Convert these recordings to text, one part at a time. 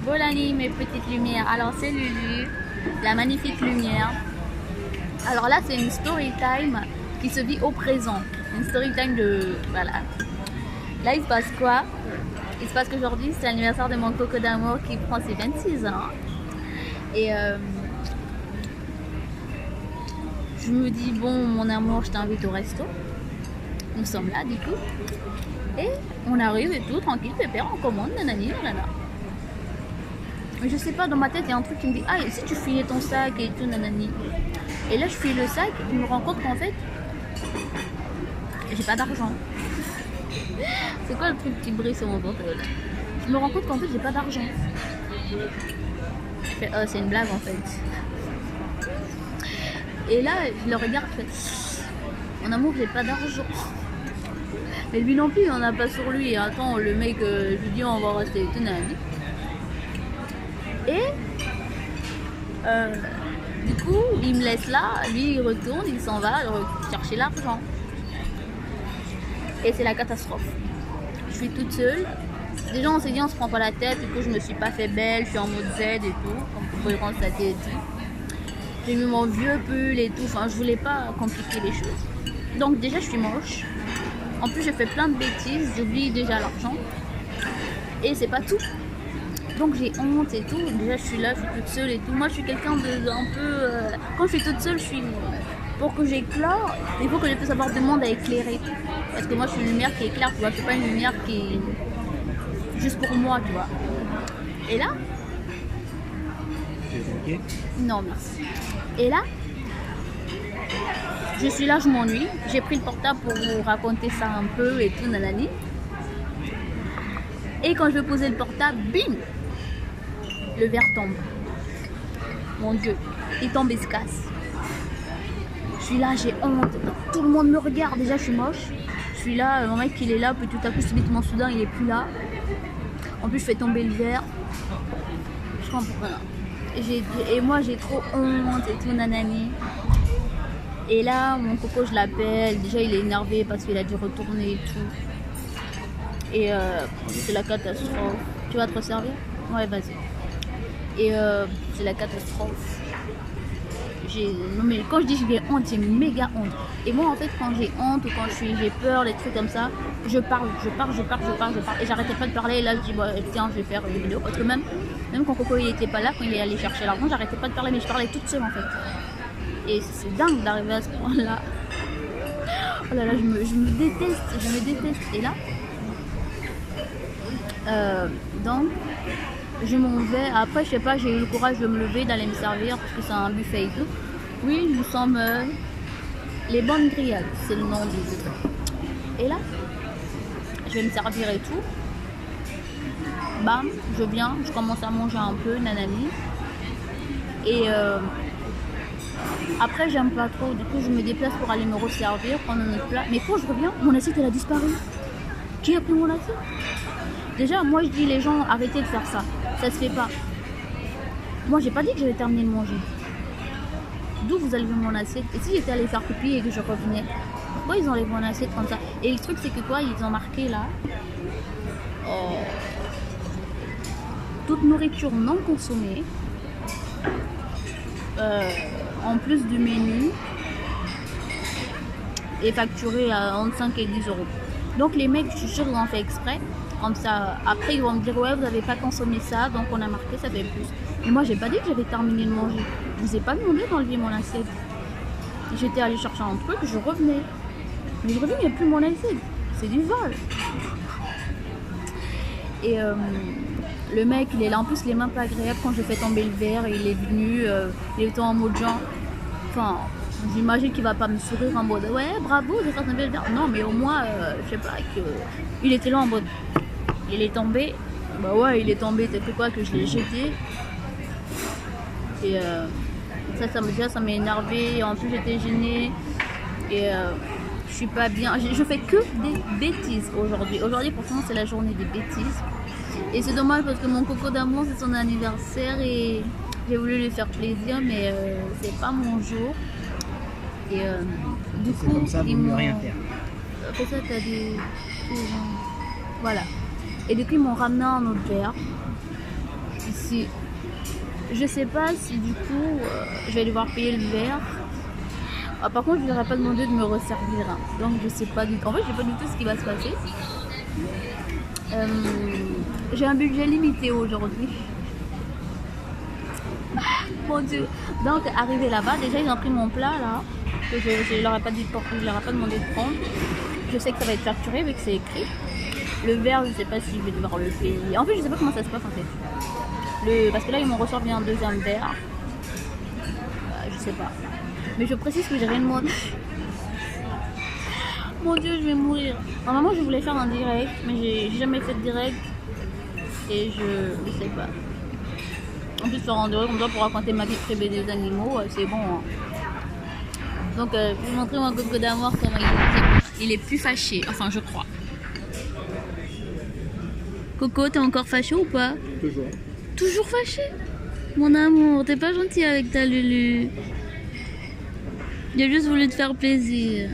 Bolani, mes petites lumières. Alors c'est Lulu, la magnifique lumière. Alors là c'est une story time qui se vit au présent. Une story time de... Voilà. Là il se passe quoi? Il se passe qu'aujourd'hui c'est l'anniversaire de mon coco d'amour qui prend ses 26 ans. Et je me dis bon mon amour je t'invite au resto. Nous sommes là du coup. Et on arrive et tout, tranquille, pépère, on commande, nanani, nanana. Mais je sais pas, dans ma tête, il y a un truc qui me dit, ah, et si tu filais ton sac et tout, nanani. Et là, je file le sac et je me rends compte qu'en fait, j'ai pas d'argent. C'est quoi le truc qui brille sur mon pantalon? Je me rends compte qu'en fait, j'ai pas d'argent. Je fais, oh, c'est une blague en fait. Et là, je le regarde, je fais, mon amour, j'ai pas d'argent. Mais lui non plus, il en a pas sur lui. Attends, le mec, je lui dis on va rester et tout, nanani. Et du coup, il me laisse là, lui il retourne, il s'en va chercher l'argent. Et c'est la catastrophe. Je suis toute seule. Déjà on s'est dit on se prend pas la tête, du coup je me suis pas fait belle, je suis en mode Z et tout, comme vous pouvez constater et tout. J'ai mis mon vieux pull et tout, enfin je voulais pas compliquer les choses. Donc déjà je suis moche. En plus, j'ai fait plein de bêtises, j'oublie déjà l'argent. Et c'est pas tout. Donc j'ai honte et tout. Déjà, je suis là, je suis toute seule et tout. Moi, je suis quelqu'un de un peu... Quand je suis toute seule, je suis... Pour que j'éclaire, il faut que je puisse avoir du monde à éclairer. Parce que moi, je suis une lumière qui éclaire, tu vois. Je suis pas une lumière qui est juste pour moi, tu vois. Et là... Non, merci. Et là... Je suis là, je m'ennuie. J'ai pris le portable pour vous raconter ça un peu et tout, nanani. Et quand je vais poser le portable, bim! Le verre tombe. Mon Dieu, il tombe et se casse. Je suis là, j'ai honte. Tout le monde me regarde. Déjà, je suis moche. Je suis là, mon mec, il est là. Puis tout à coup, subitement, soudain, il est plus là. En plus, je fais tomber le verre. Je comprends rien. Et moi, j'ai trop honte et tout, nanani. Et là, mon coco, je l'appelle. Déjà, il est énervé parce qu'il a dû retourner et tout. Et c'est la catastrophe. Tu vas te resservir? Ouais, vas-y. Et c'est la catastrophe. Non, mais quand je dis j'ai honte, j'ai méga honte. Et moi, en fait, quand j'ai honte ou quand j'ai peur, les trucs comme ça, je parle. Et j'arrêtais pas de parler. Et là, je dis, bah, tiens, je vais faire une vidéo. Parce que même quand Coco il était pas là, quand il est allé chercher l'argent, j'arrêtais pas de parler. Mais je parlais toute seule, en fait. Et c'est dingue d'arriver à ce point-là. Oh là là, je me déteste, Et là, donc, je m'en vais. Après, je sais pas, j'ai eu le courage de me lever, d'aller me servir parce que c'est un buffet et tout. Oui, nous sommes les bonnes grillades, c'est le nom du truc. Et là, je vais me servir et tout. Bam, je viens, je commence à manger un peu, nanani. Et après, j'aime pas trop, du coup, je me déplace pour aller me resservir, prendre un autre plat. Mais quand je reviens, mon assiette, elle a disparu. Qui a pris mon assiette? Déjà, moi, je dis les gens, arrêtez de faire ça. Ça se fait pas. Moi, j'ai pas dit que j'avais terminé de manger. D'où vous allez mon assiette? Et si j'étais allée faire pipi et que je revenais, pourquoi ils enlèvent mon assiette comme ça? Et le truc, c'est que quoi, ils ont marqué là, toute nourriture non consommée, en plus du menu, est facturé à entre 5 et 10 euros. Donc les mecs, je suis sûre, ils ont fait exprès. Comme ça, après ils vont me dire ouais, vous n'avez pas consommé ça, donc on a marqué, ça fait plus. Mais moi, j'ai pas dit que j'avais terminé de manger. Je vous ai pas demandé d'enlever mon assiette. J'étais allée chercher un truc, je revenais. Mais je reviens, il n'y a plus mon assiette. C'est du vol. Et le mec, il est là. En plus, il est même pas agréable quand je fais tomber le verre. Il est venu, il est en mode genre. Enfin, j'imagine qu'il va pas me sourire en mode ouais, bravo, j'ai fait tomber le verre. Non, mais au moins, je sais pas, il était là en mode. Il est tombé. Bah ouais, il est tombé. T'as fait quoi que je l'ai jeté? Et ça m'a énervé. En plus, j'étais gênée. Et je suis pas bien. Je fais que des bêtises aujourd'hui. Aujourd'hui, pourtant, c'est la journée des bêtises. Et c'est dommage parce que mon coco d'amour, c'est son anniversaire et j'ai voulu lui faire plaisir, mais c'est pas mon jour. Et du coup, comme ça, ils m'ont rien faire. Pour ça, t'as des... Voilà. Et du coup, ils m'ont ramené un autre verre. si... Je sais pas si du coup, je vais devoir payer le verre. Ah, par contre, je ne leur ai pas demandé de me resservir. Hein. Donc, je sais pas du tout. En fait, je sais pas du tout ce qui va se passer. J'ai un budget limité aujourd'hui. Mon Dieu. Donc, arrivé là-bas, déjà, ils ont pris mon plat là. Que je leur ai pas dit de porter, je leur ai pas demandé de prendre. Je sais que ça va être facturé vu que c'est écrit. Le verre, je sais pas si je vais devoir le payer. En fait, je sais pas comment ça se passe en fait. Parce que là, ils m'ont ressorti un deuxième verre. Je sais pas. Mais je précise que j'ai rien demandé. Mon Dieu, je vais mourir. Normalement, je voulais faire un direct, mais j'ai jamais fait de direct. Et je sais pas. En plus, faire un direct comme ça pour raconter ma vie privée des animaux, c'est bon. Hein. Donc, je vais vous montrer mon coco d'amour comment il est plus fâché. Enfin, je crois. Coco, t'es encore fâché ou pas? Toujours. Toujours fâché? Mon amour, t'es pas gentil avec ta Lulu. J'ai juste voulu te faire plaisir.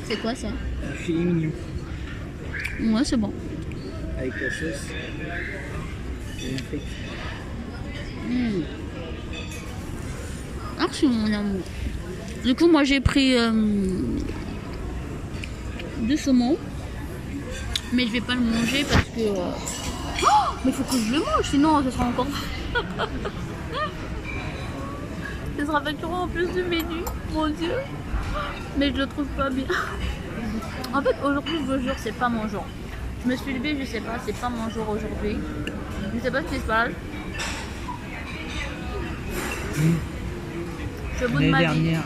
C'est quoi ça? Un filet mignon. Ouais, c'est bon. Avec la sauce. Et une frites. Merci mon amour. Du coup, moi j'ai pris du saumon. Mais je vais pas le manger parce que... Oh, mais il faut que je le mange, sinon ce sera encore... Ce sera facturé en plus du menu, mon Dieu. Mais je le trouve pas bien. En fait, aujourd'hui, je vous jure, c'est pas mon jour. Je me suis levée, je sais pas, c'est pas mon jour aujourd'hui. Je sais pas ce qui se passe. Je suis au bout de ma vie. L'année dernière,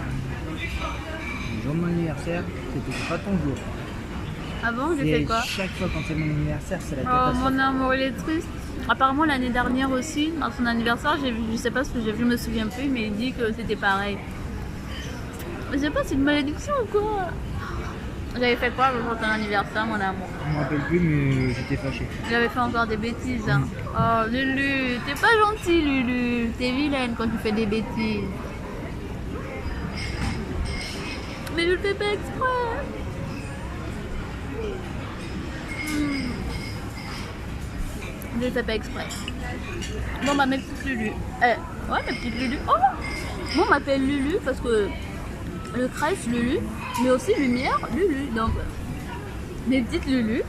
le jour de mon anniversaire, c'était pas ton jour. Ah bon, j'ai fait quoi? Chaque fois quand c'est mon anniversaire, c'est la Oh, catastrophe. mon amour, il est triste. Apparemment, l'année dernière aussi, à son anniversaire, je sais pas ce que j'ai vu, je me souviens plus, mais il dit que c'était pareil. Je sais pas, c'est une malédiction ou quoi? J'avais fait quoi le jour de ton anniversaire, mon amour? Je me rappelle plus, mais j'étais fâché. J'avais fait encore des bêtises. Hein. Oh, Lulu, t'es pas gentil, Lulu. T'es vilaine quand tu fais des bêtises. Mais je le fais pas exprès. Je le fais pas exprès. Bon, bah, mes petites Lulu. Ouais, mes petites Lulu. Oh! Moi, on m'appelle Lulu parce que le crèche Lulu, mais aussi lumière Lulu. Donc, mes petites Lulu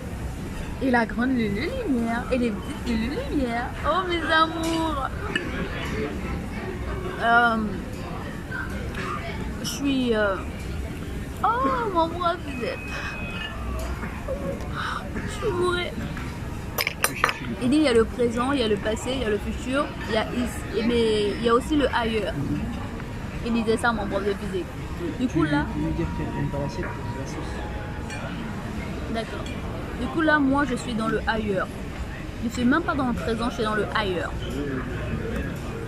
et la grande Lulu lumière et les petites Lulu lumière. Oh, mes amours! Je suis. Oh, mon bras, vous êtes. Je suis bourrée. Il dit il y a le présent, il y a le passé, il y a le futur, il y a ici, mais il y a aussi le ailleurs. Il disait ça mon prof de physique. Du coup là. Tu veux dire qu'il y a pas l'assiette, la sauce. D'accord. Du coup là, moi je suis dans le ailleurs. Je suis même pas dans le présent, je suis dans le ailleurs.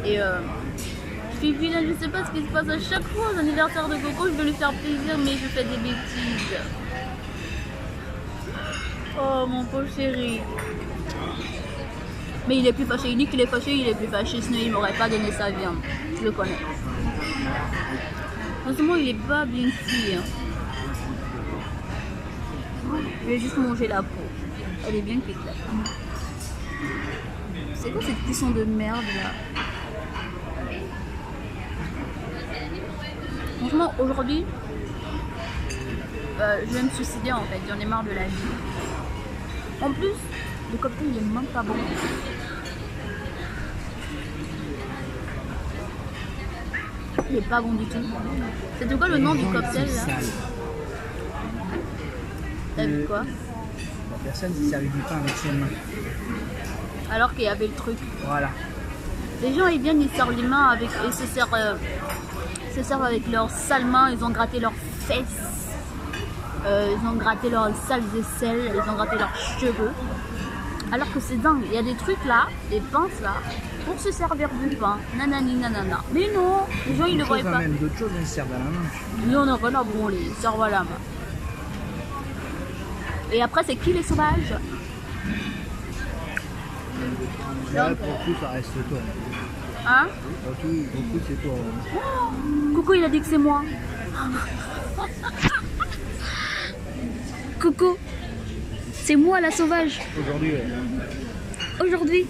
Et je suis vilaine, je sais pas ce qui se passe à chaque fois aux anniversaires de Coco, je veux lui faire plaisir, mais je fais des bêtises. Oh mon pauvre chéri. Mais il est plus fâché, il dit qu'il est fâché, il est plus fâché, sinon il m'aurait pas donné sa viande. Je le connais. Heureusement, il est pas bien cuit. Hein. Je vais juste manger la peau. Elle est bien cuite là. C'est quoi cette cuisson de merde là? Franchement, aujourd'hui, je vais me suicider en fait. J'en ai marre de la vie. En plus, le cocktail il est même pas bon. Il est pas bon du tout. C'est quoi le nom du cocktail là? T'as vu quoi? La personne qui servait du pain avec ses mains. Alors qu'il y avait le truc. Voilà. Les gens ils viennent, ils servent les mains avec et se servent avec leurs sales mains. Ils ont gratté leurs fesses, ils ont gratté leurs sales aisselles, ils ont gratté leurs cheveux. Alors que c'est dingue. Il y a des trucs là, des pinces là, pour se servir du pain. Nanani nanana. Mais non, les gens ils ne voient pas. Même d'autres choses, ils servent à la main. Nous on a rien à branler, ils servent à la main. Et après, c'est qui les sauvages? Là, pour le coup, ça reste toi. Hein? Pour le coup, c'est toi. Oh, Coucou, il a dit que c'est moi. Coucou, C'est moi la sauvage. Aujourd'hui, ouais. Aujourd'hui,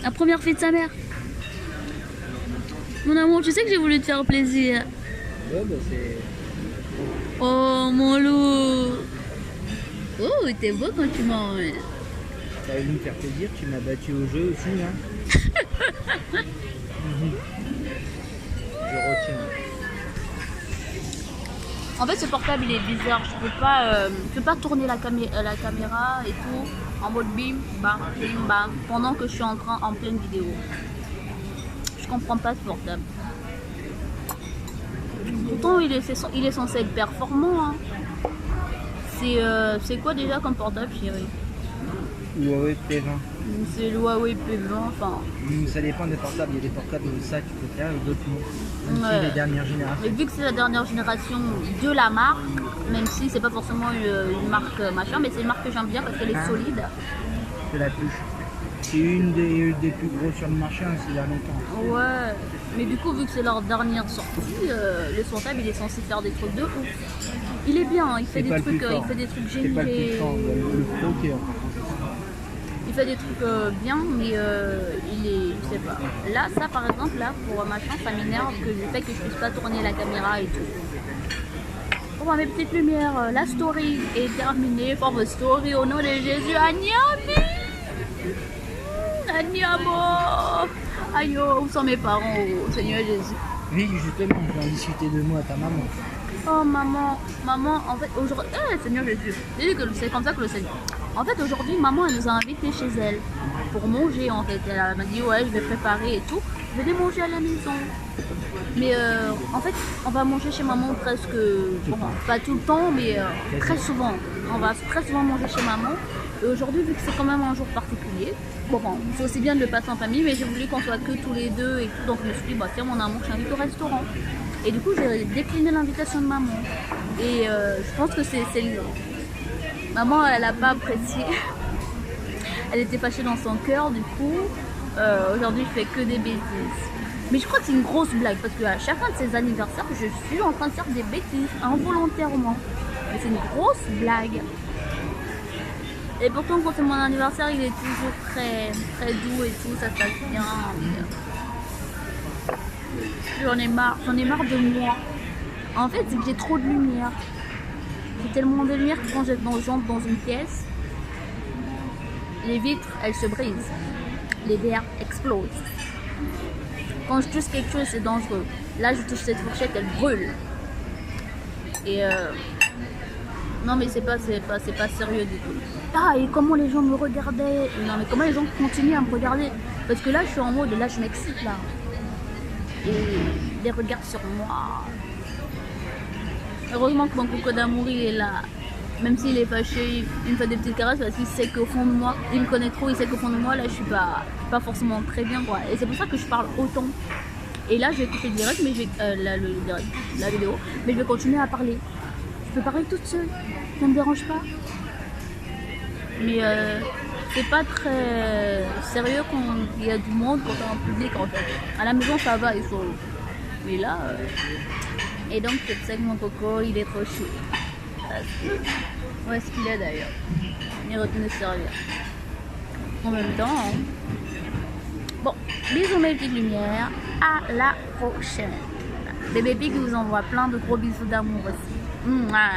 la première fille de sa mère. Mon amour, tu sais que j'ai voulu te faire plaisir. Ouais, bah c'est... Oh mon loup. Oh, t'es beau quand tu m'emmènes. T'as voulu me faire plaisir, tu m'as battu au jeu aussi, hein. Je retiens. En fait, ce portable il est bizarre. Je peux pas tourner la caméra et tout en mode bim bam pendant que je suis en pleine vidéo. Je comprends pas ce portable. Pourtant, il est censé être performant. Hein. C'est quoi déjà comme portable, chérie? Huawei P20. C'est le Huawei P20. Enfin. Ça dépend des portables. Il y a des portables où ça tu peux faire et d'autres non. Même Ouais. si les dernières générations. Mais vu que c'est la dernière génération de la marque, même si c'est pas forcément une marque machin, mais c'est une marque que j'aime bien parce qu'elle est solide. C'est la plus. C'est une des plus grosses sur le marché, hein, il y a longtemps. Ouais, mais du coup, vu que c'est leur dernière sortie, le portable il est censé faire des trucs de ouf. Il est bien, il fait des trucs C'est pas le plus géniaux. fort, le pro qui est en fait. Il fait des trucs bien, mais il est, je sais pas. Là, ça par exemple, là, pour machin, ça m'énerve que le fait que je puisse pas tourner la caméra et tout. Bon, bah, mes petites lumières, la story est terminée. Forme story au nom de Jésus. Agnami! Agnamo! Aïe, où sont mes parents, oh, Seigneur Jésus? Oui, justement, je vais en discuter de moi à ta maman. Oh maman, en fait aujourd'hui, Seigneur Jésus, c'est comme ça que le Seigneur. En fait aujourd'hui, maman elle nous a invités chez elle pour manger en fait. Elle m'a dit ouais je vais préparer et tout, je vais aller manger à la maison. Mais en fait on va manger chez maman presque, bon, pas tout le temps mais très souvent. On va très souvent manger chez maman. Et aujourd'hui vu que c'est quand même un jour particulier, bon, c'est aussi bien de le passer en famille mais j'ai voulu qu'on soit que tous les deux et tout. Donc je me suis dit bah tiens mon amour je t'invite au restaurant. Et du coup, j'ai décliné l'invitation de maman. Et je pense que c'est maman, elle n'a pas apprécié. Elle était fâchée dans son cœur, du coup. Aujourd'hui, je fais que des bêtises. Mais je crois que c'est une grosse blague, parce qu'à chacun de ses anniversaires, je suis en train de faire des bêtises, involontairement. Mais c'est une grosse blague. Et pourtant, quand c'est mon anniversaire, il est toujours très, très doux et tout, ça se passe bien. J'en ai marre de moi. En fait, c'est que j'ai trop de lumière. J'ai tellement de lumière que quand j'entre dans une pièce, les vitres, elles se brisent. Les verres explosent. Quand je touche quelque chose, c'est dangereux. Là, je touche cette fourchette, elle brûle. Et non, mais c'est pas sérieux du tout. Ah, et comment les gens me regardaient. Non, mais comment les gens continuent à me regarder. Parce que là, je suis en mode, là, je m'excite, là. Et des regards sur moi. Heureusement que mon coco d'amour il est là. Même s'il est fâché, il me fait des petites caresses parce qu'il sait qu'au fond de moi, il me connaît trop, il sait qu'au fond de moi, là je suis pas forcément très bien quoi. Et c'est pour ça que je parle autant. Et là je vais couper le direct, mais la vidéo, mais je vais continuer à parler. Je peux parler toute seule, ça me dérange pas. Mais c'est pas très sérieux quand il y a du monde, quand t'es en public en fait. À la maison ça va, il faut. Mais là. Et donc c'est pour ça que mon coco il est trop chou. Où est-ce qu'il est d'ailleurs? Il est retenu se servir. En même temps. Hein. Bon, bisous mes petites lumières. À la prochaine. Bébé Pig vous envoie plein de gros bisous d'amour aussi. Mouah.